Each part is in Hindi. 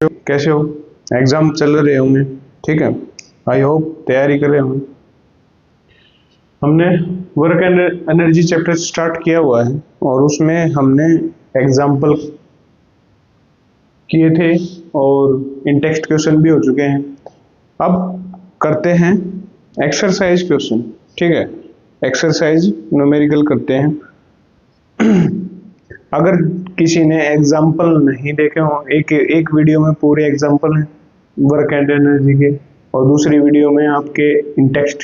कैसे हो? एग्जाम चल रहे होंगे, ठीक है। आई होप तैयारी कर रहे होंगे। हमने work and energy chapter start किया हुआ है और उसमें हमने एग्जाम्पल किए थे और इन टेक्स्ट क्वेश्चन भी हो चुके हैं। अब करते हैं एक्सरसाइज क्वेश्चन, ठीक है। एक्सरसाइज न्यूमेरिकल करते हैं। अगर किसी ने एग्जाम्पल नहीं देखे हो, एक एक वीडियो में पूरे एग्जाम्पल हैं वर्क एंड एनर्जी के और दूसरी वीडियो में आपके इन टेक्स्ट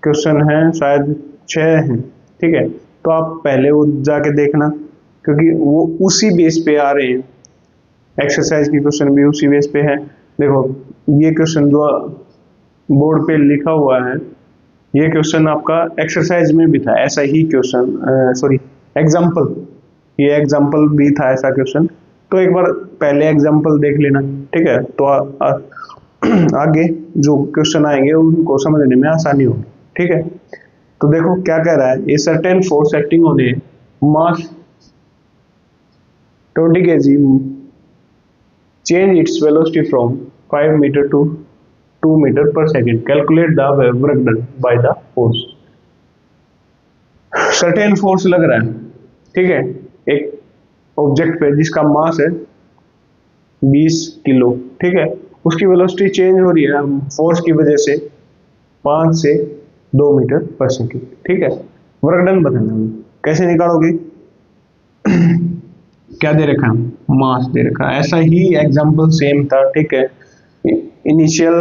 क्वेश्चन हैं, शायद 6 हैं, ठीक है। तो आप पहले वो जाके देखना, क्योंकि वो उसी बेस पे आ रहे हैं। एक्सरसाइज की क्वेश्चन भी उसी बेस पे है। देखो, ये क्वेश्चन जो बोर्ड पे लिखा हुआ है, ये क्वेश्चन आपका एक्सरसाइज में भी था, ऐसा ही क्वेश्चन, सॉरी एग्जाम्पल, ये एग्जाम्पल भी था ऐसा क्वेश्चन। तो एक बार पहले एग्जाम्पल देख लेना, ठीक है। तो आगे जो क्वेश्चन आएंगे उनको समझने में आसानी होगी, ठीक है। तो देखो क्या कह रहा है, a certain force acting on A mass 20 kg change its velocity from 5 meter to 2 meter per second. Calculate the work done by the force. Certain force लग रहा है, ठीक है, एक ऑब्जेक्ट पे जिसका मास है 20 किलो, ठीक है। उसकी वेलोसिटी चेंज हो रही है फोर्स की वजह से 5 से 2 मीटर पर सेकेंड, ठीक है। वर्क डन बताना है, कैसे निकालोगे? क्या दे रखा है? मास दे रखा है। ऐसा ही एग्जाम्पल सेम था, ठीक है। इनिशियल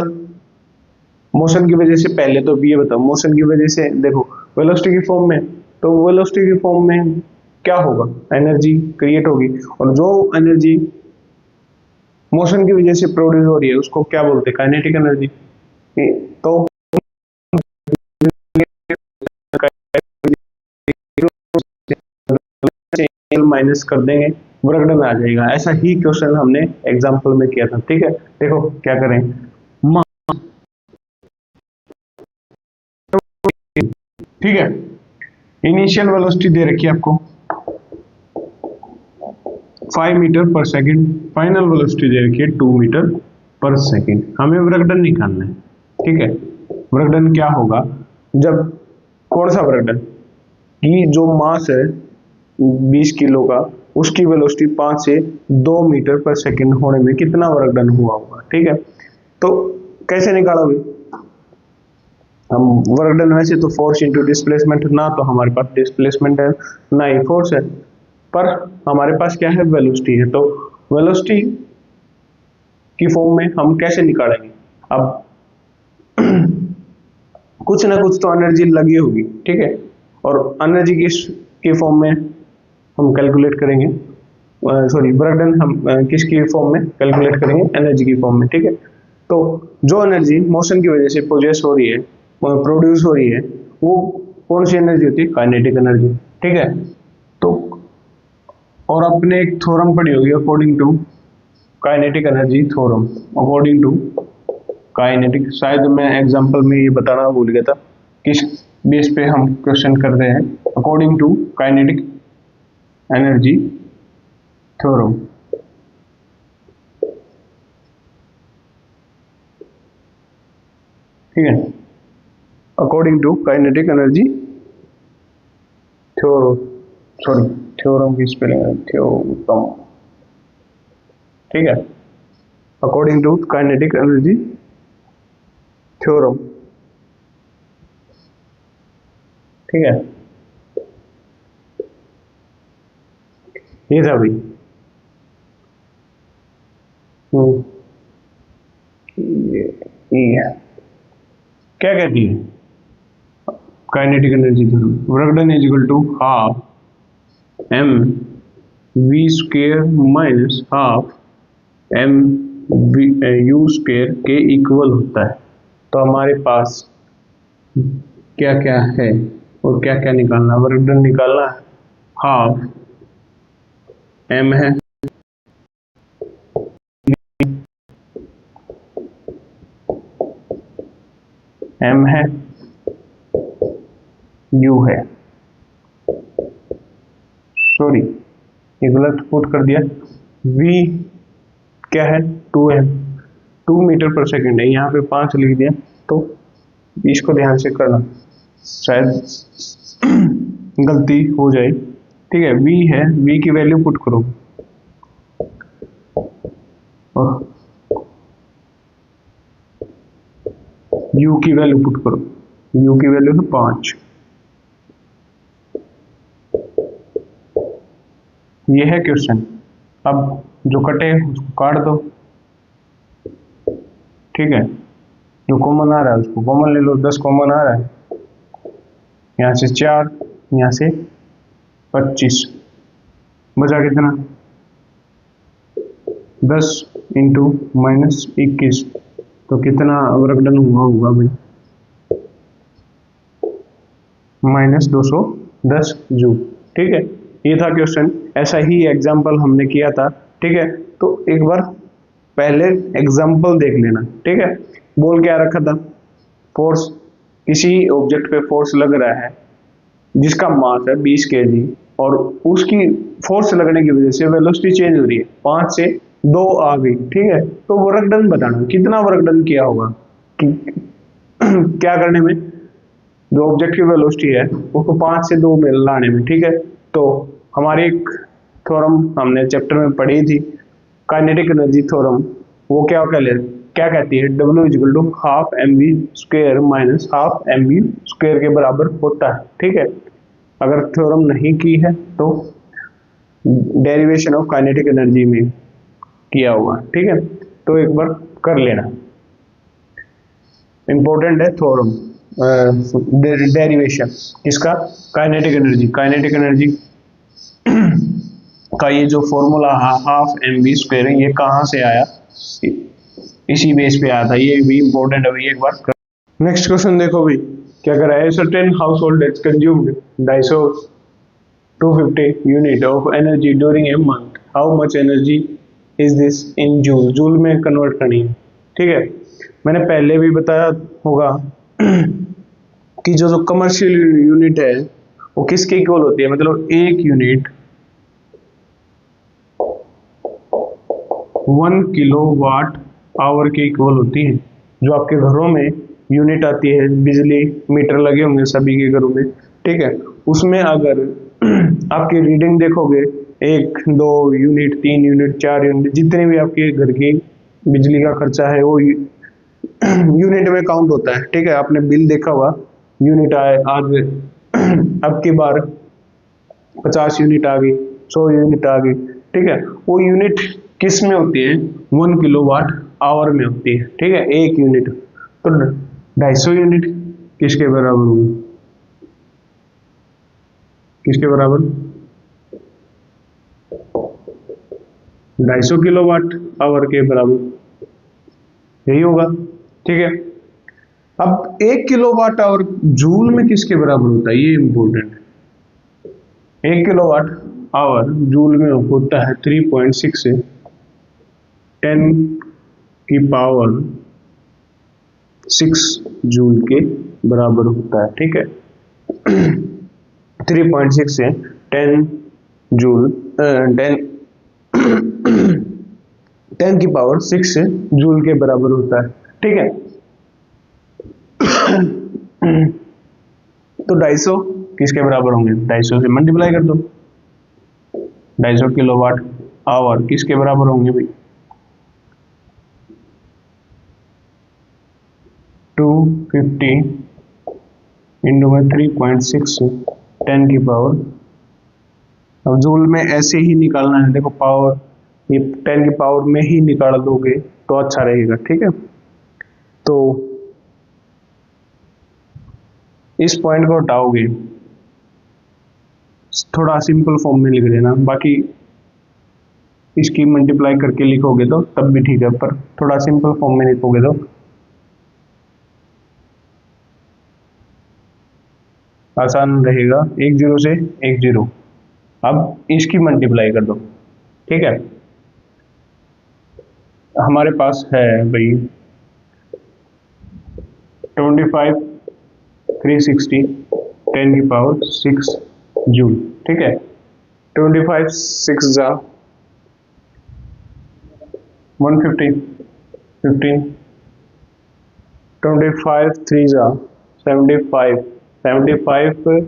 मोशन की वजह से, पहले तो ये बताओ, मोशन की वजह से देखो वेलोसिटी की फॉर्म में, तो वेलोसिटी की फॉर्म में क्या होगा? एनर्जी क्रिएट होगी, और जो एनर्जी मोशन की वजह से प्रोड्यूस हो रही है उसको क्या बोलते हैं? Kinetic energy. तो माइनस कर देंगे, वर्क डन आ जाएगा। ऐसा ही क्वेश्चन हमने एग्जांपल में किया था, ठीक है। देखो क्या करें, ठीक है। इनिशियल वेलोसिटी दे रखी है आपको 5 मीटर पर सेकंड, फाइनल वेलोसिटी दे रखी है 2 मीटर पर सेकंड। हमें वर्क डन निकालना है, ठीक है। वर्क डन क्या होगा? जब कौन सा वर्क डन? कि जो मास है 20 किलो का, उसकी वेलोसिटी 5 से 2 मीटर पर सेकंड होने में कितना वर्क डन हुआ होगा, ठीक है। तो कैसे निकालोगे? हम वर्क डन, वैसे तो फोर्स इंटू डिस्प्लेसमेंट, ना तो हमारे पास डिस्प्लेसमेंट है ना ही फोर्स है, पर हमारे पास क्या है? वेलोसिटी है। तो वेलोसिटी की फॉर्म में हम कैसे निकालेंगे? अब कुछ ना कुछ तो एनर्जी लगी होगी, ठीक है। और एनर्जी की फॉर्म में हम कैलकुलेट करेंगे, सॉरी वर्क डन हम किसकी फॉर्म में कैलकुलेट करेंगे? एनर्जी की फॉर्म में, ठीक है। तो जो एनर्जी मोशन की वजह से प्रोड्यूस हो रही है, प्रोड्यूस हो रही है, वो कौन सी एनर्जी होती है? काइनेटिक एनर्जी, ठीक है। तो और आपने एक थ्योरम पढ़ी होगी, according to kinetic energy theorem, according to kinetic, शायद मैं एग्जांपल में ये बताना भूल गया था किस बेस पे हम क्वेश्चन कर रहे हैं। According to kinetic energy theorem, ठीक है। According to kinetic energy theorem, sorry theorem की स्पेलिंग है थ्योरम, ठीक है। According to kinetic energy theorem, ठीक है। ये था भाई। हम्म, ये क्या कहती है kinetic energy theorem? Work done is equal to half M V square minus half M U square के इक्वल होता है। तो हमारे पास क्या क्या है और क्या क्या निकालना? वर्क डन निकालना है, हाफ एम है, एम है, यू है, सॉरी ये गलत पुट कर दिया, v क्या है 2m, 2 मीटर पर सेकेंड है, यहाँ पे 5 लिख दिया, तो इसको ध्यान से करना, शायद गलती हो जाए। ठीक है, v है, v की वैल्यू पुट करो और u की वैल्यू पुट करो, u की वैल्यू है 5। ये है क्वेश्चन। अब जो कटे उसको काट दो, ठीक है, जो कॉमन आ रहा है उसको कॉमन ले लो, 10 कॉमन आ रहा है, यहाँ से 4, यहाँ से 25, बचा कितना 10 इंटू -21, तो कितना वर्कडन हुआ होगा भाई, -210 जूल। ठीक है, ये था क्वेश्चन, ऐसा ही एग्जाम्पल हमने किया था। ठीक है, तो एक बार पहले एग्जाम्पल देख लेना। ठीक है, बोल क्या रखा था, फोर्स, किसी ऑब्जेक्ट पे फोर्स लग रहा है जिसका मास है 20 kg, और उसकी फोर्स लगने की वजह से वेलोसिटी चेंज हो रही है, 5 से 2 आ गई। ठीक है, तो वर्क डन बताना, कितना वर्क डन किया होगा कि क्या करने में, जो ऑब्जेक्ट की वेलोसिटी है उसको 5 से 2 में लाने में। ठीक है, तो हमारी एक थ्योरम हमने चैप्टर में पढ़ी थी, काइनेटिक एनर्जी थ्योरम, वो क्या कहती है, W equal to half mv square minus half mv square के बराबर होता है। ठीक है, अगर थ्योरम नहीं की है तो डेरिवेशन ऑफ काइनेटिक एनर्जी में किया हुआ। ठीक है, तो एक बार कर लेना, इंपॉर्टेंट है थ्योरम, डेरिवेशन किसका, काइनेटिक एनर्जी। काइनेटिक एनर्जी का ये जो फॉर्मूला हाफ mv स्क्वायर है, ये कहाँ से आया, इसी बेस पे आया था, ये भी इंपॉर्टेंट है भाई, एक बार। नेक्स्ट क्वेश्चन देखो भाई, क्या कर रहा है, certain house hold has consumed 250 unit of energy during a month, how much energy is this in joule, joule में कन्वर्ट करनी है। ठीक है, मैंने पहले भी बताया होगा कि जो कमर्शियल यूनिट है वो किसके इक्वल होती है, मतलब एक यूनिट 1 किलोवाट आवर के इक्वल होती है। जो आपके घरों में यूनिट आती है, बिजली मीटर लगे होंगे सभी के घरों में, ठीक है, उसमें अगर आपकी रीडिंग देखोगे 1, 2 यूनिट, 3 यूनिट, 4 यूनिट, जितने भी आपके घर की बिजली का खर्चा है वो यूनिट में काउंट होता है। ठीक है, आपने बिल देखा हुआ, यूनिट आए आज अब की बार 50 यूनिट आ गई, 100 यूनिट आ गई। ठीक है, वो यूनिट किस में होती है, 1 किलोवाट आवर में होती है। ठीक है, एक यूनिट, तो 250 यूनिट किसके बराबर होगी, किसके बराबर, 250 किलोवाट आवर के बराबर, यही होगा। ठीक है, अब 1 किलोवाट आवर जूल में किसके बराबर होता है, ये इंपॉर्टेंट है। 1 किलोवाट आवर जूल में होता है 3.6 से 10 की पावर 6 जूल के बराबर होता है। ठीक है, 3.6 से 10 जूल 10 की पावर 6 से जूल के बराबर होता है। ठीक है, तो 250 किसके बराबर होंगे, 250 से मल्टीप्लाई कर दो, 250 किलोवाट आवर किसके बराबर होंगे भाई, 250 इंटू में 3.6 10 की पावर, अब जूल में ऐसे ही निकालना है, देखो पावर ये 10 की पावर में ही निकाल दोगे तो अच्छा रहेगा। ठीक है, तो इस पॉइंट को हटाओगे, थोड़ा सिंपल फॉर्म में लिख देना, बाकी इसकी मल्टीप्लाई करके लिखोगे तो तब भी ठीक है, पर थोड़ा सिंपल फॉर्म में लिखोगे तो आसान रहेगा। 1 0 से 1 0, अब इसकी मल्टीप्लाई कर दो। ठीक है, हमारे पास है भाई 25 360 10 की पावर 6 जूल। ठीक है, 25 6 जा 150, 15, 25 3 जा 75, 75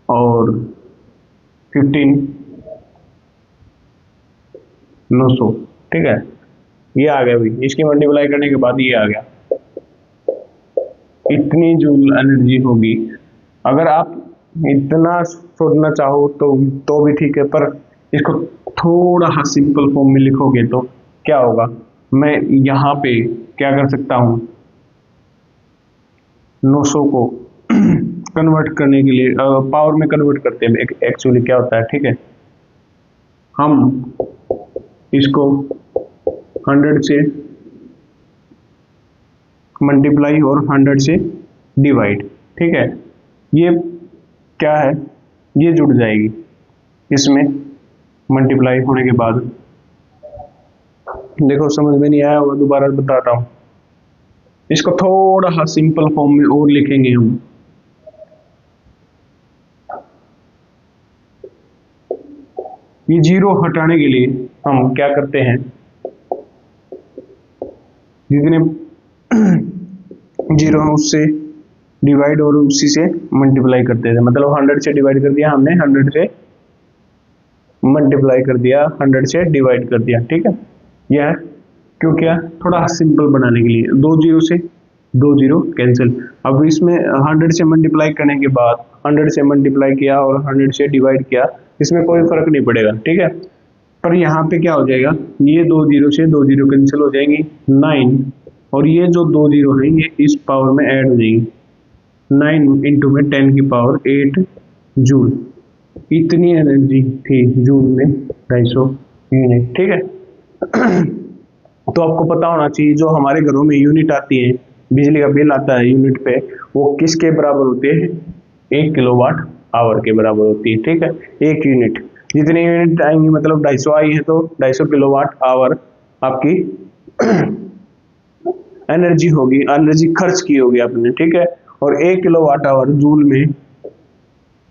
और 15 900। ठीक है, ये आ गया भाई, इसकी मल्टीप्लाई करने के बाद ये आ गया, इतनी जूल एनर्जी होगी। अगर आप इतना सोचना चाहो तो भी ठीक है, पर इसको थोड़ा सा सिंपल फॉर्म में लिखोगे तो क्या होगा, मैं यहाँ पे क्या कर सकता हूँ, 900 को कन्वर्ट करने के लिए पावर में कन्वर्ट करते हैं एक्चुअली क्या होता है। ठीक है, हम इसको 100 से मल्टीप्लाई और 100 से डिवाइड। ठीक है, ये क्या है, ये जुड़ जाएगी इसमें मल्टीप्लाई होने के बाद। देखो समझ में नहीं आया होगा, दोबारा बताता हूँ, इसको थोड़ा सा सिंपल फॉर्म में और लिखेंगे हम। ये जीरो हटाने के लिए हम क्या करते हैं, जितने जीरो है उससे डिवाइड और उसी से मल्टीप्लाई करते थे। मतलब 100 से डिवाइड कर दिया हमने, 100 से मल्टीप्लाई कर दिया, 100 से डिवाइड कर दिया। ठीक है, यह क्यों किया, थोड़ा सिंपल बनाने के लिए। दो जीरो से दो जीरो कैंसिल। अब इसमें 100 से मल्टीप्लाई करने के बाद 100 से मल्टीप्लाई किया और 100 से डिवाइड किया, इसमें कोई फर्क नहीं पड़ेगा। ठीक है, पर यहाँ पे क्या हो जाएगा, ये दो जीरो से दो जीरो कैंसिल हो जाएंगी, 9, और ये जो दो जीरो है ये इस पावर में ऐड हो जाएगी, 9 इंटू में 10 की पावर 8 जूल। इतनी एनर्जी थी जूल में 250 यूनिट। ठीक है तो आपको पता होना चाहिए जो हमारे घरों में यूनिट आती है, बिजली का बिल आता है यूनिट पे, वो किसके बराबर होते हैं, 1 किलोवाट आवर के बराबर होती है। ठीक है, एक यूनिट, जितनी यूनिट आएंगी मतलब 250 आई है तो 250 किलोवाट आवर आपकी एनर्जी होगी, एनर्जी खर्च की होगी आपने। ठीक है, और 1 किलोवाट आवर जूल में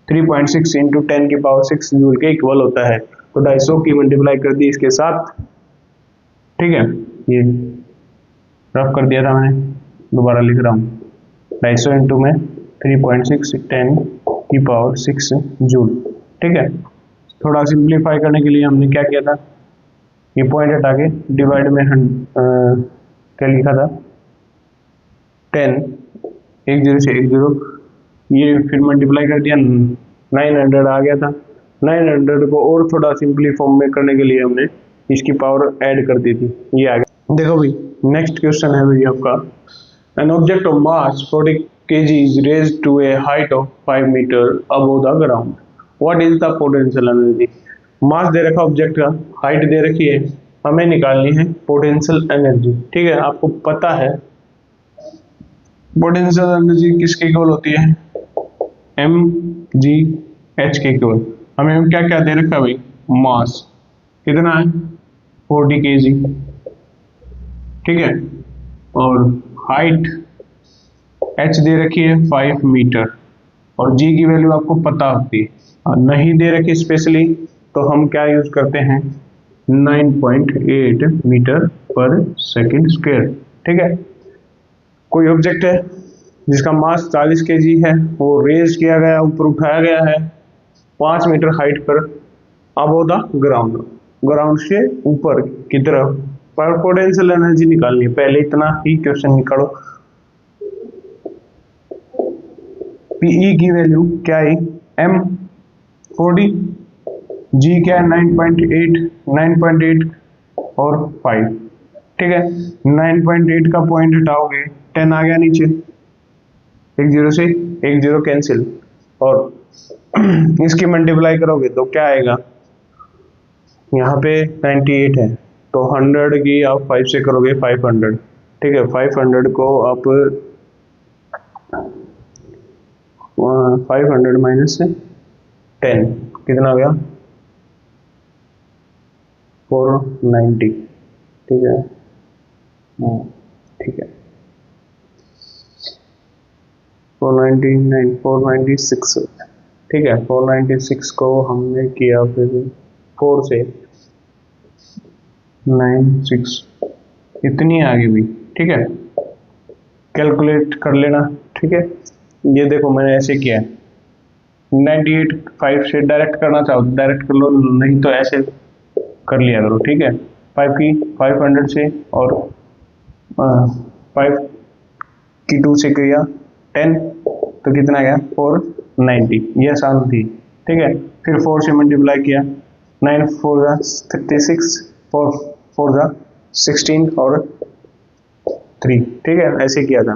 3.6 इंटू 10 की पावर 6 जूल के इक्वल होता है। तो 250 की मल्टीप्लाई कर दी इसके साथ। ठीक है, ये रफ कर दिया था मैंने, दोबारा लिख रहा हूँ, 250 इंटू में 3.6 10 की पावर 6 जूल। ठीक है, थोड़ा सिंप्लीफाई करने के लिए हमने क्या किया था, ये पॉइंट हटा के डिवाइड में क्या लिखा था, 10, एक जीरो से एक जीरो, ये फिर मल्टीप्लाई कर दिया, 900 आ गया था। 900 को और थोड़ा सिंपली फॉर्म में करने के लिए हमने इसकी पावर ऐड कर दी थी, ये आ गया। देखो भाई, नेक्स्ट क्वेश्चन है भाई आपका, an object of mass 40 kg is raised to a height of 5 meter above the ground. What is the potential energy? मास दे रखा ऑब्जेक्ट का, हाइट दे रखी है, हमें निकालनी है पोटेंशियल एनर्जी। ठीक है, आपको पता है पोटेंशियल एनर्जी किसके इक्वल होती है, mgh के इक्वल। हमें क्या क्या दे रखा है भाई, मास कितना है 40 kg। ठीक है, और हाइट h दे रखी है 5 मीटर, और g की वैल्यू आपको पता होती है, और नहीं दे रखी स्पेशली तो हम क्या यूज करते हैं, 9.8 मीटर पर सेकंड स्क्वायर। ठीक है, कोई ऑब्जेक्ट है जिसका मास 40 kg है, वो रेज किया गया, ऊपर उठाया गया है 5 मीटर हाइट पर, अबव द ग्राउंड, ग्राउंड से ऊपर की तरफ, पर पोटेंशियल एनर्जी निकालनी है। पहले इतना ही क्वेश्चन निकालो, पीई की वैल्यू क्या है, m 40, g क्या है 9.8 और 5। ठीक है, 9.8 का पॉइंट हटाओगे 10 आ गया नीचे, एक जीरो से एक जीरो कैंसिल, और इसकी मल्टीप्लाई करोगे तो क्या आएगा, यहाँ पे 98 है तो 100 की आप 5 से करोगे 500। ठीक है, 500 को आप 500 माइनस 10 कितना हो गया, 490। ठीक है, ठीक है, 496। ठीक है, 496 को हमने किया फिर 4 से 96 इतनी आ गई भाई, ठीक है, कैलकुलेट कर लेना, ठीक है। ये देखो मैंने ऐसे किया है, 98.5 से डायरेक्ट करना चाहो तो डायरेक्ट कर लो, नहीं तो ऐसे कर लिया करो, ठीक है। 500 से और 5 की 2 से किया 10, तो कितना गया 490, ये आसान थी, ठीक है। फिर 4 से मल्टीप्लाई किया, 9 4 36, 4 4 16 और 3, ठीक है, ऐसे किया था।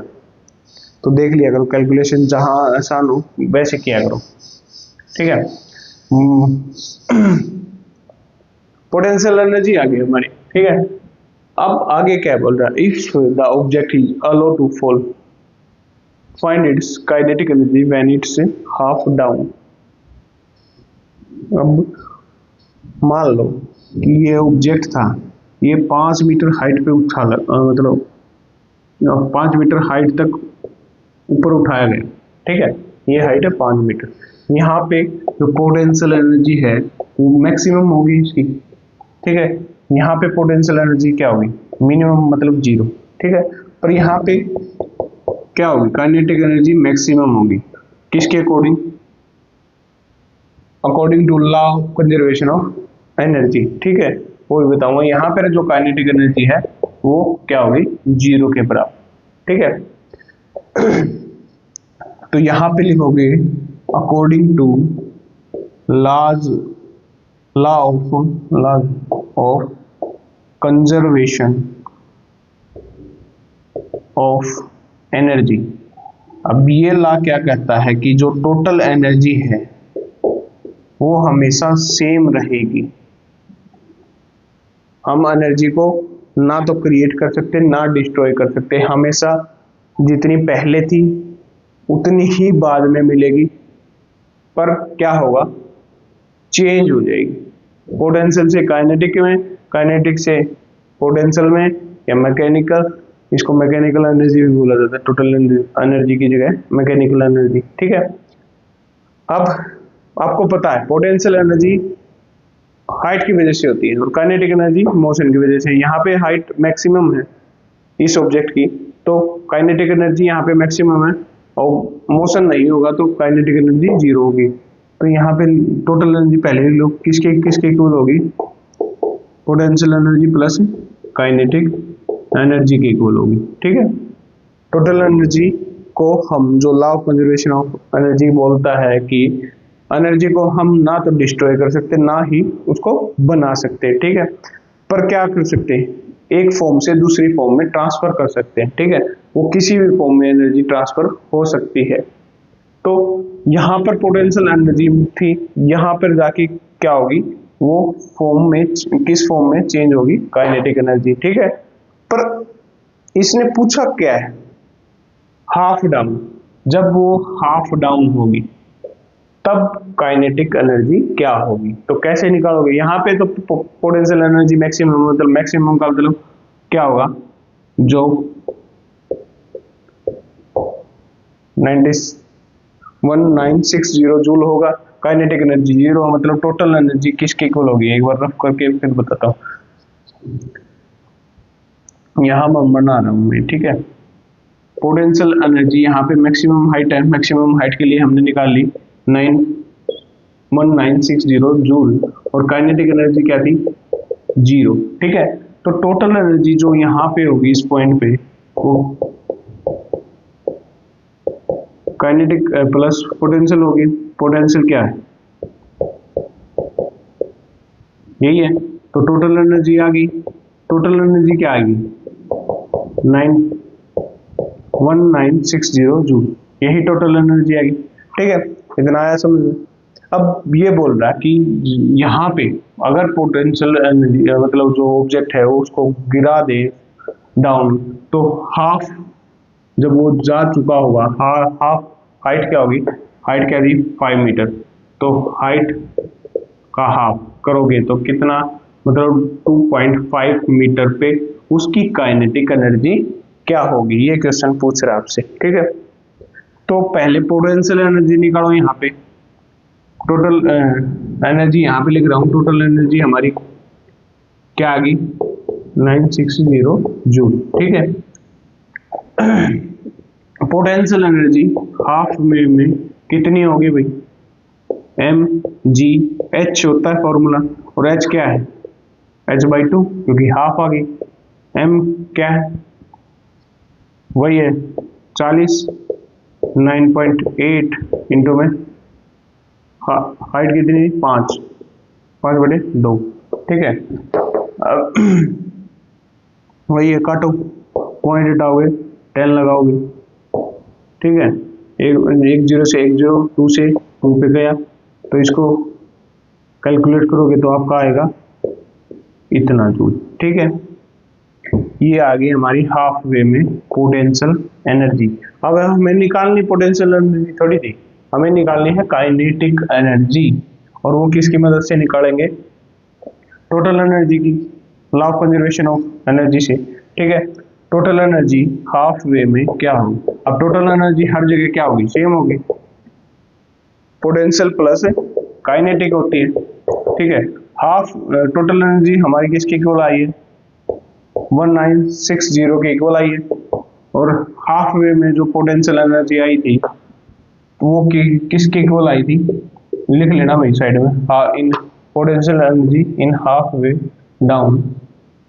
तो देख लिया करो, कैलकुलेशन जहां आसान हो वैसे किया करो, ठीक है। पोटेंशियल एनर्जी आ गई हमारी, ठीक है। अब आगे क्या बोल रहा है, if the object is allow to fall find its kinetic energy when it's half down. अब मान लो कि ये ऑब्जेक्ट था, ये 5 मीटर हाइट पे मतलब 5 मीटर हाइट तक ऊपर उठाया गया, ठीक है, ये हाइट है 5 मीटर। यहाँ पे जो पोटेंशियल एनर्जी है वो मैक्सिमम होगी इसकी, ठीक है। यहाँ पे पोटेंशियल एनर्जी क्या होगी, मिनिमम मतलब 0, ठीक है। पर यहाँ पे क्या होगी, काइनेटिक एनर्जी मैक्सिमम होगी, किसके according, according to law of conservation of energy, ठीक है, वो भी बताऊंगा। यहाँ पर जो काइनेटिक एनर्जी है वो क्या होगी, 0 के बराबर, ठीक है। तो यहाँ पे लिखोगे according to law of conservation of energy. अब ये लॉ क्या कहता है कि जो टोटल एनर्जी है वो हमेशा सेम रहेगी। हम एनर्जी को ना तो क्रिएट कर सकते ना डिस्ट्रॉय कर सकते, हमेशा जितनी पहले थी उतनी ही बाद में मिलेगी, पर क्या होगा, चेंज हो जाएगी। पोटेंशियल से काइनेटिक में, काइनेटिक से पोटेंशियल में, या मैकेनिकल, इसको मैकेनिकल एनर्जी भी बोला जाता है, टोटल एनर्जी की जगह मैकेनिकल एनर्जी, ठीक है। अब आपको पता है पोटेंशियल एनर्जी हाइट की वजह से होती है और काइनेटिक एनर्जी मोशन की वजह से। यहाँ पे हाइट मैक्सिमम है इस ऑब्जेक्ट की, तो काइनेटिक एनर्जी यहाँ पे मैक्सिमम है, और मोशन नहीं होगा तो काइनेटिक एनर्जी 0 होगी। तो यहाँ पे टोटल एनर्जी पहले ही लोग किसके इक्वल होगी, potential energy plus kinetic energy के इक्वल होगी, ठीक है। टोटल एनर्जी को हम जो law of conservation of energy बोलता है कि एनर्जी को हम ना तो डिस्ट्रॉय कर सकते ना ही उसको बना सकते, ठीक है। पर क्या कर सकते हैं, एक फॉर्म से दूसरी फॉर्म में ट्रांसफर कर सकते हैं, ठीक है। वो किसी भी फॉर्म में एनर्जी ट्रांसफर हो सकती है। तो यहाँ पर पोटेंशियल एनर्जी थी, यहाँ पर जाके क्या होगी, वो फॉर्म में किस फॉर्म में चेंज होगी, काइनेटिक एनर्जी, ठीक है। पर इसने पूछा क्या है, हाफ डाउन। जब वो हाफ डाउन होगी तब काइनेटिक एनर्जी क्या होगी, तो कैसे निकालोगे। यहाँ पे तो पोटेंशियल एनर्जी मैक्सिमम, मतलब मैक्सिमम का मतलब क्या होगा, जो 1960 जूल होगा, काइनेटिक एनर्जी 0, मतलब टोटल एनर्जी किसके इक्वल होगी, एक बार रफ करके फिर बताता हूँ। यहाँ मैं बना रहा हूँ मैं, ठीक है। पोटेंशियल एनर्जी यहाँ पे मैक्सिमम हाइट है, मैक्सिमम हाइट के लिए हमने निकाल ली 1960 जूल, और काइनेटिक एनर्जी क्या थी, 0, ठीक है। तो टोटल एनर्जी जो यहाँ पे होगी इस पॉइंट पे, वो काइनेटिक प्लस पोटेंशियल होगी। पोटेंशियल क्या है, यही है, तो टोटल एनर्जी आ गई। टोटल एनर्जी क्या आएगी, 1960 जूल, यही टोटल एनर्जी आ गई, ठीक है। इतना आया समझ में। अब ये बोल रहा है कि यहाँ पे अगर पोटेंशियल एनर्जी मतलब जो ऑब्जेक्ट है वो उसको गिरा दे डाउन, तो हाफ, जब वो जा चुका होगा, हाफ हाइट क्या होगी, हाइट क्या थी 5 मीटर, तो हाइट का हाफ करोगे तो कितना, मतलब 2.5 मीटर पे उसकी काइनेटिक एनर्जी क्या होगी, ये क्वेश्चन पूछ रहा है आपसे, ठीक है। तो पहले पोटेंशियल एनर्जी निकालो, यहाँ पे टोटल एनर्जी यहाँ पे लिख रहा हूँ, टोटल एनर्जी हमारी क्या आ गई 960 जूल, ठीक है। पोटेंशियल एनर्जी हाफ वेव में कितनी होगी भाई, एम जी एच होता है फॉर्मूला, और एच क्या है, h/2, क्योंकि हाफ आ गई। एम क्या है, वही है 40, 9.8 इंटू में हाइट कितनी, 5/2, ठीक है। अब वही है, काटो, पॉइंट हटाओगे 10 लगाओगे, ठीक है। एक जीरो से एक जीरो, 2 से 2 पे गया, तो इसको कैलकुलेट करोगे तो आपका आएगा इतना जूल, ठीक है। ये आ गई हमारी हाफ वे में पोटेंशियल एनर्जी। अब हमें निकालनी पोटेंशियल एनर्जी थोड़ी थी, हमें निकालनी है काइनेटिक एनर्जी, और वो किसकी मदद से निकालेंगे, टोटल एनर्जी की, law of conservation of energy से, ठीक है। टोटल एनर्जी हाफ वे में क्या होगी, अब टोटल एनर्जी हर जगह क्या होगी, सेम होगी, पोटेंशियल प्लस काइनेटिक होती है, ठीक है। हाफ टोटल एनर्जी हमारी किसके इक्वल आई है, 1960 के इक्वल आई है, और हाफ वे में जो पोटेंशियल एनर्जी आई थी वो किसके इक्वल आई थी, लिख लेना भाई साइड में, in potential energy in half way down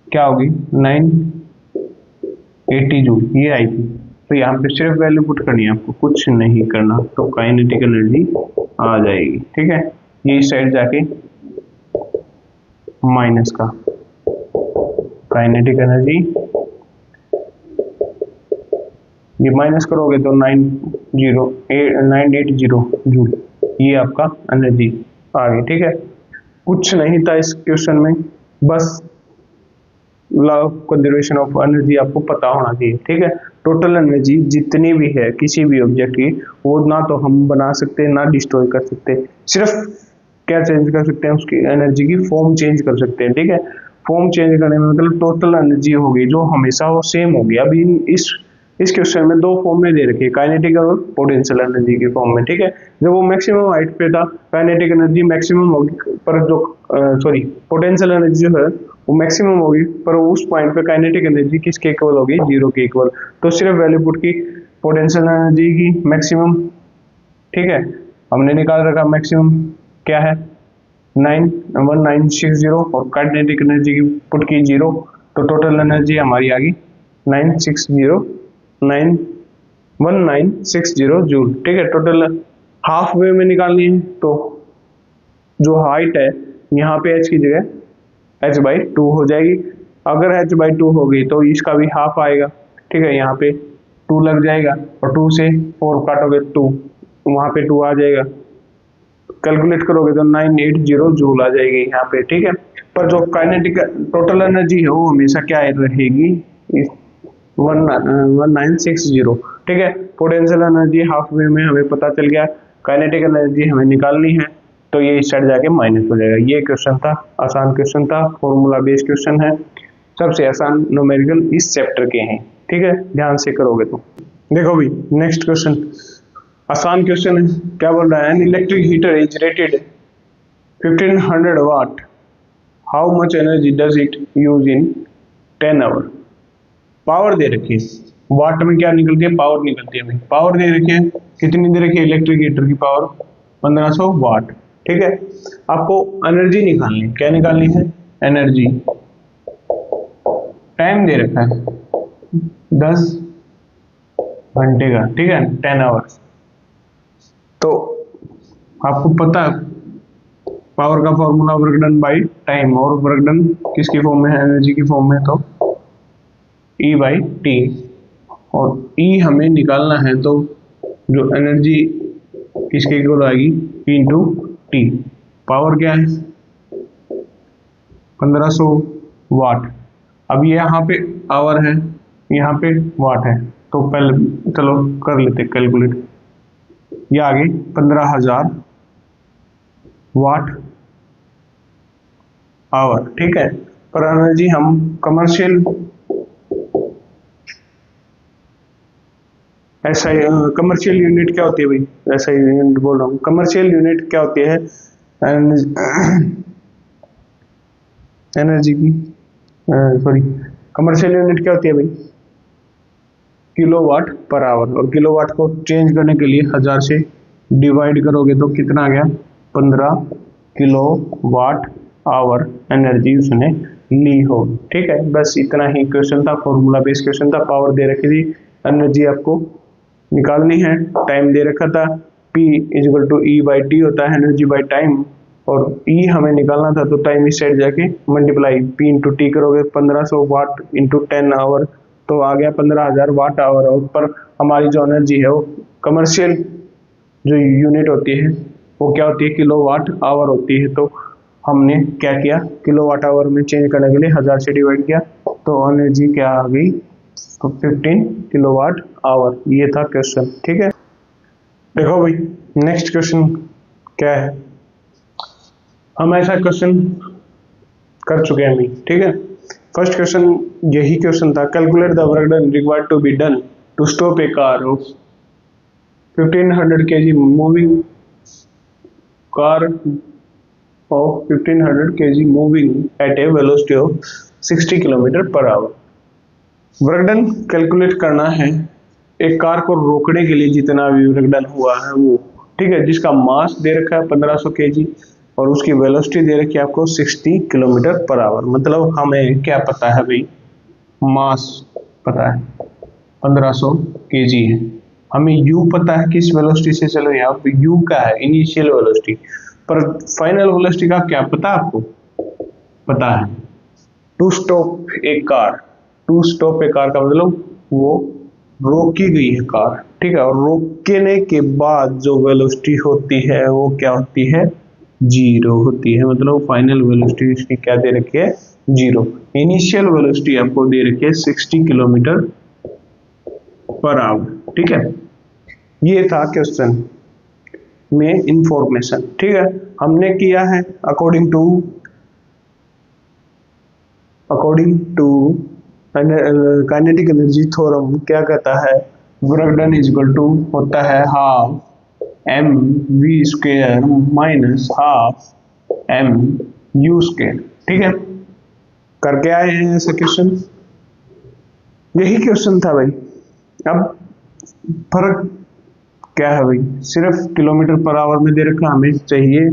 क्या होगी, 980 जूल, ये आई थी। तो यहाँ पे सिर्फ वैल्यू पुट करनी है आपको, कुछ नहीं करना, तो काइनेटिक एनर्जी आ जाएगी, ठीक है। ये इस साइड जाके माइनस का काइनेटिक एनर्जी, ये माइनस करोगे तो 980 जूल, ये आपका एनर्जी आ गई, ठीक है। कुछ नहीं था इस क्वेश्चन में, बस law of conservation of energy आपको पता होना चाहिए, ठीक है। टोटल एनर्जी जितनी भी है किसी भी ऑब्जेक्ट की, वो ना तो हम बना सकते हैं ना डिस्ट्रॉय कर सकते, सिर्फ क्या चेंज कर सकते हैं, उसकी एनर्जी की फॉर्म चेंज कर सकते हैं, ठीक है। फॉर्म चेंज करने में मतलब टोटल एनर्जी होगी जो हमेशा वो सेम होगी। अभी इस क्वेश्चन में 2 फॉर्म में दे रखी है, काइनेटिक और पोटेंशियल एनर्जी के फॉर्म में, ठीक है। जब वो मैक्सिमम हाइट पे था काइनेटिक एनर्जी मैक्सिमम होगी, पर जो पोटेंशियल एनर्जी जो है वो मैक्सिमम होगी, पर उस पॉइंट पे काइनेटिक एनर्जी किसके इक्वल होगी, 0 के इक्वल। तो सिर्फ वैल्यू पुट की पोटेंशियल एनर्जी की मैक्सिमम, ठीक है, हमने निकाल रखा मैक्सिमम क्या है 1960, और काइनेटिक एनर्जी की पुट की 0, तो टोटल एनर्जी हमारी आ गई 1960 जूल, ठीक है। टोटल हाफ वे में निकालनी है, तो जो हाइट है यहाँ पे h की जगह h/2 हो जाएगी। अगर h/2 हो गई तो इसका भी हाफ आएगा, ठीक है। यहाँ पे 2 लग जाएगा, और 2 से 4 काटोगे 2, वहाँ पे 2 आ जाएगा, कैलकुलेट करोगे तो 980 जूल आ जाएगी यहाँ पे, ठीक है। पर जो काइनेटिक टोटल एनर्जी है वो हमेशा क्या रहेगी, 1960, ठीक है। पोटेंशियल एनर्जी हाफ वे में हमें पता चल गया, काइनेटिक एनर्जी हमें निकालनी है, तो ये इस साइड जाके माइनस हो जाएगा। ये क्वेश्चन था, आसान क्वेश्चन था, फॉर्मूला बेस्ड क्वेश्चन है, सबसे आसान न्यूमेरिकल इस चैप्टर के हैं, ठीक है। ध्यान से करोगे तो। देखो भाई नेक्स्ट क्वेश्चन, आसान क्वेश्चन है, क्या बोल रहा है, an electric heater is rated 1500 watt, how much energy does it use in 10 hour. Power दे रखी है, वाट में क्या निकलती है, पावर निकलती है। पावर दे रखी है, कितनी दे रखी है, इलेक्ट्रिक हीटर की पावर 1500 वाट, ठीक है। आपको एनर्जी निकालनी है, क्या निकालनी है, एनर्जी। टाइम दे रखा है 10 घंटे का, ठीक है, 10 आवर्स। तो आपको पता है पावर का formula work done by time, और वर्क डन किसकी फॉर्म में है, एनर्जी की फॉर्म में, तो E/T, और E हमें निकालना है, तो जो एनर्जी किसके इक्वल आएगी, P इंटू टी। पावर क्या है 1500 वाट। अब ये यहाँ पे आवर है, यहाँ पे वाट है, तो पहले चलो कर लेते कैलकुलेट। ये आ गई 15,000 वाट आवर, ठीक है। पर एनर्जी हम कमर्शियल कमर्शियल यूनिट क्या होती है भाई, ऐसा यूनिट बोल रहा हूँ, कमर्शियल यूनिट क्या होती है एनर्जी की, सॉरी, कमर्शियल यूनिट क्या होती है भाई? किलोवाट पर आवर, और किलोवाट को चेंज करने के लिए 1000 से डिवाइड करोगे तो कितना आ गया? 15 किलोवाट आवर एनर्जी उसने ली हो। ठीक है, बस इतना ही क्वेश्चन था, फॉर्मूला बेस्ड क्वेश्चन था। पावर दे रखी थी, एनर्जी आपको निकालनी है, टाइम दे रखा था, P is equal to E by T होता है एनर्जी बाई टाइम, और E हमें निकालना था तो टाइम इस साइड जाके मल्टीप्लाई P इंटू टी करोगे 1500 वाट इंटू 10 आवर, तो आ गया 15,000 वाट आवर। और पर हमारी जो एनर्जी है वो कमर्शियल जो यूनिट होती है वो क्या होती है? किलोवाट आवर होती है। तो हमने क्या किया? किलोवाट आवर में चेंज करने के लिए 1000 से डिवाइड किया, तो एनर्जी क्या आ गई? तो 15 किलोवाट आवर। ये था क्वेश्चन। ठीक है, देखो भाई नेक्स्ट क्वेश्चन क्या है। हम ऐसा क्वेश्चन कर चुके हैं अभी। ठीक है, फर्स्ट क्वेश्चन यही क्वेश्चन था, calculate the work done required to be done to stop a car of 1500 kg moving car of 1500 kg moving at a velocity of 60 kilometre per hour. Work done calculate करना है एक कार को रोकने के लिए जितना भी वर्क डन हुआ है वो। ठीक है, जिसका मास दे रखा है 1500 kg और उसकी वेलोसिटी दे रखी है आपको 60 किलोमीटर पर आवर। मतलब हमें क्या पता है भाई? मास पता है 1500 kg है, हमें u पता है किस वेलोसिटी से चलो, यहाँ पे u का है इनिशियल वेलोसिटी, पर फाइनल वेलोसिटी का क्या पता आपको? पता है। To stop a car, to stop a car का मतलब वो रोकी गई है कार। ठीक है, और रोकने के बाद जो वेलोसिटी होती है वो क्या होती है? जीरो होती है। मतलब फाइनल वेलोसिटी इसकी क्या दे रखी है? जीरो। इनिशियल वेलोसिटी आपको दे रखी है 60 किलोमीटर पर आवर। ठीक है, ये था क्वेश्चन में इंफॉर्मेशन। ठीक है, हमने किया है according to kinetic energy theorem. क्या कहता है? वर्क डन इक्वल टू होता है half M V square minus half M U square. ठीक है, करके आए हैं ऐसा क्वेश्चन, यही क्वेश्चन था भाई। अब फर्क क्या है भाई? सिर्फ किलोमीटर पर आवर में दे रखा, हमें चाहिए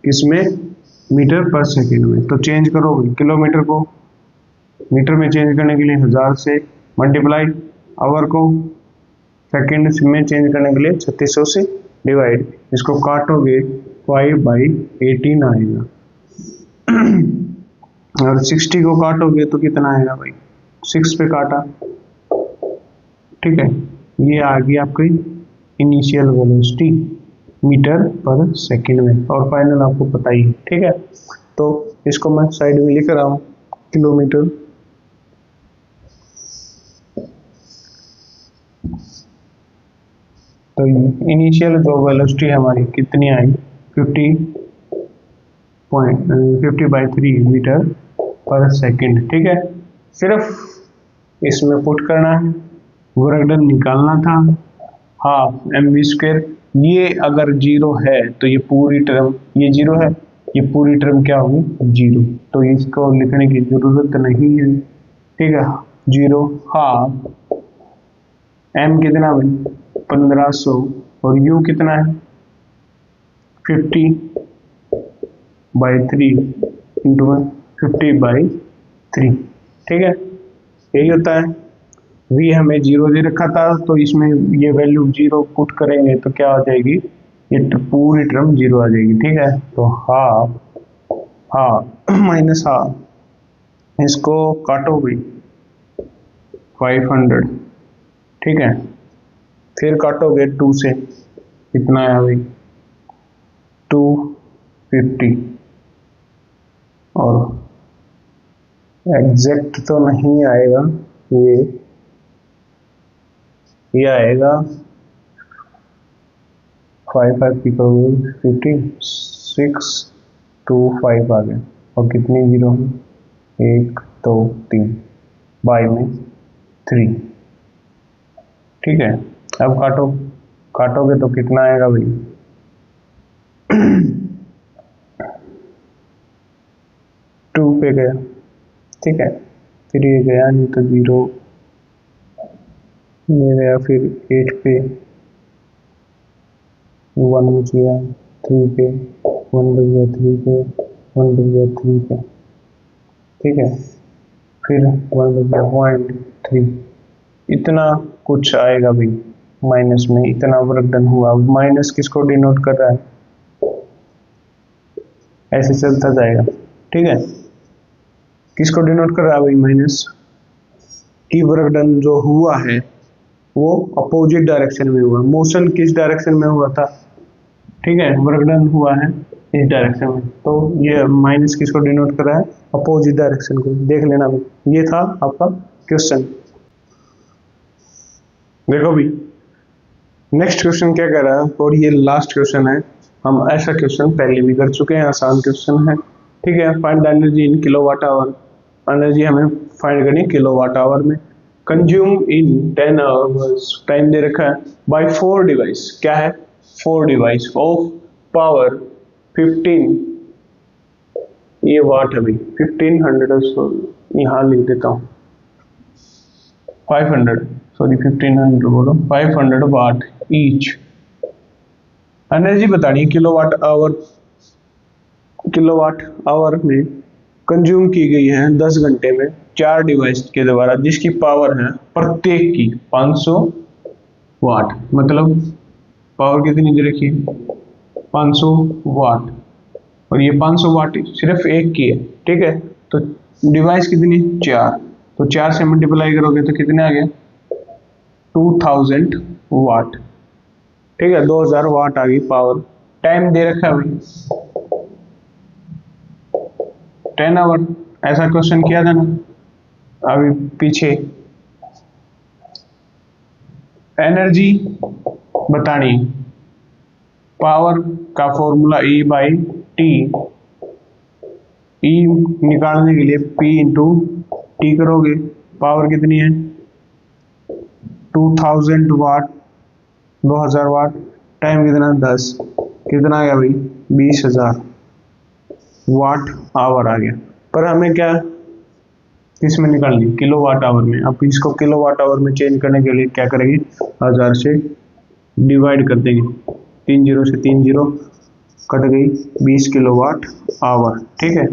किसमें? मीटर पर सेकेंड में। तो चेंज करो भाई, किलोमीटर को मीटर में चेंज करने के लिए 1000 से मल्टीप्लाई, आवर को सेकेंड में चेंज करने के लिए 3600 से डिवाइड। इसको काटोगे 5/18 आएगा और 60 को काटोगे तो कितना आएगा भाई? 6 पे काटा। ठीक है, ये आ गई आपकी इनिशियल वेलोसिटी मीटर पर सेकंड में, और फाइनल आपको पता ही है। ठीक है, तो इसको मैं साइड में लिख रहा हूँ किलोमीटर। तो इनिशियल जो वेलोसिटी हमारी कितनी आई? 50/3 मीटर पर सेकंड। ठीक है, सिर्फ इसमें पुट करना है, वर्क डन निकालना था, हाफ एम वी स्क्वायर। ये अगर जीरो है तो ये पूरी टर्म, ये जीरो है, ये पूरी टर्म क्या होगी? जीरो। तो इसको लिखने की जरूरत नहीं है। ठीक है, जीरो हाफ एम कितना भाई? 1500 और यू कितना है? 50/3 इंटू 50/3। ठीक है, यही होता है। v हमें जीरो दे रखा था तो इसमें ये वैल्यू जीरो पुट करेंगे तो क्या हो जाएगी? ये पूरी टर्म जीरो आ जाएगी। ठीक है, तो हाफ माइनस हाफ, इसको काटो भाई 500। ठीक है, फिर काटोगे 2 से, कितना आया भाई? 250। और एग्जैक्ट तो नहीं आएगा, ये आएगा 5 की करोगे 5625 आ गया। और कितनी जीरो है? 1 2 3 बाई में 3। ठीक है, अब काटोगे तो कितना आएगा भाई? 2 पे गया ठीक है। फिर ये गया नहीं तो 0, ये गया फिर 8 पे, 1 बच गया 3 पे, 1 बच गया 3 पे, 1 बच गया 3 पे, ठीक है। फिर 1 बच गया 0.3, इतना कुछ आएगा भाई माइनस में, इतना वर्क डन हुआ। माइनस किसको डिनोट कर रहा है, ऐसे चलता जाएगा, ठीक है। किसको डिनोट कर रहा है भाई, माइनस की वर्क डन जो हुआ है वो अपोजिट डायरेक्शन में हुआ। मोशन किस डायरेक्शन में हुआ था, ठीक है, वर्क डन हुआ है इस डायरेक्शन में, तो ये माइनस किसको डिनोट कर रहा है, अपोजिट डायरेक्शन को। देख लेना भाई, ये था आपका क्वेश्चन। देखो भी नेक्स्ट क्वेश्चन क्या कह रहा है, और ये लास्ट क्वेश्चन है। हम ऐसा क्वेश्चन पहले भी कर चुके हैं, आसान क्वेश्चन है, ठीक है। Find the energy in kilowatt hour. Energy हमें फाइंड करनी किलोवाट आवर में। कंज्यूम इन 10 आवर्स, टाइम दे रखा है, बाय 4 डिवाइस, क्या है 4 डिवाइस ऑफ पावर 15, ये वाट है भाई 1500, यहाँ लिख देता हूँ 500, सॉरी 1500 बोलो, 500 वाट ईच। एनर्जी बतानी किलोवाट आवर में कंज्यूम की गई है 10 घंटे में 4 डिवाइस के द्वारा, जिसकी पावर है प्रत्येक की 500 वाट। मतलब पावर कितनी दे रखी है, 500 वाट, और ये 500 वाट सिर्फ एक की है, ठीक है। तो डिवाइस कितनी, 4, तो 4 से मल्टीप्लाई करोगे तो कितने आ गए, 2000 वाट, ठीक है, 2000 वाट आ गई पावर। टाइम दे रखा है भाई 10 आवर, ऐसा क्वेश्चन किया था ना अभी पीछे। एनर्जी बतानी, पावर का फॉर्मूला E बाई टी, ई निकालने के लिए P इंटू टी करोगे, पावर कितनी है 2000 वाट, 2000 वाट, टाइम कितना 10, कितना आ गया भाई 20,000 वाट आवर आ गया। पर हमें क्या किसमें निकालनी, किलो वाट आवर में। अब इसको किलो वाट आवर में चेंज करने के लिए क्या करेंगे, 1000 से डिवाइड कर देंगे, 3 जीरो से 3 जीरो कट गई, 20 किलोवाट आवर, ठीक है।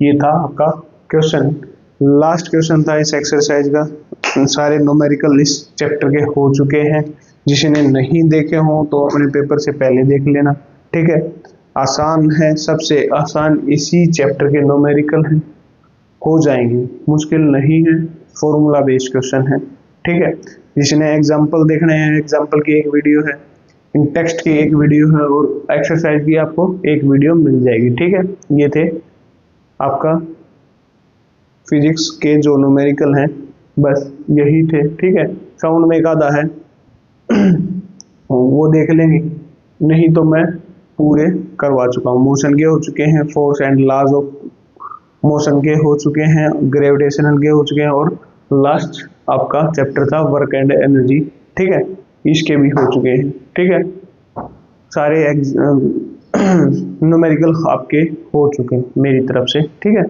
ये था आपका क्वेश्चन, लास्ट क्वेश्चन था इस एक्सरसाइज का। सारे न्यूमेरिकल इस चैप्टर के हो चुके हैं, जिसने नहीं देखे हों तो अपने पेपर से पहले देख लेना, ठीक है। आसान है, सबसे आसान इसी चैप्टर के न्यूमेरिकल हैं, हो जाएंगे, मुश्किल नहीं है, फॉर्मूला बेस्ड क्वेश्चन है, ठीक है। जिसने एग्जाम्पल देखने हैं, एग्जाम्पल की एक वीडियो है, इन टेक्स्ट की एक वीडियो है, और एक्सरसाइज की आपको एक वीडियो मिल जाएगी, ठीक है। ये थे आपका फिजिक्स के जो न्यूमेरिकल हैं, बस यही थे, ठीक है। साउंड में एक आधा है वो देख लेंगे, नहीं तो मैं पूरे करवा चुका हूँ। मोशन के हो चुके हैं, force and laws of motion के हो चुके हैं, ग्रेविटेशनल के हो चुके हैं, और लास्ट आपका चैप्टर था वर्क एंड एनर्जी, ठीक है, इसके भी हो चुके हैं, ठीक है। सारे न्यूमेरिकल आपके हो चुके हैं मेरी तरफ से, ठीक है।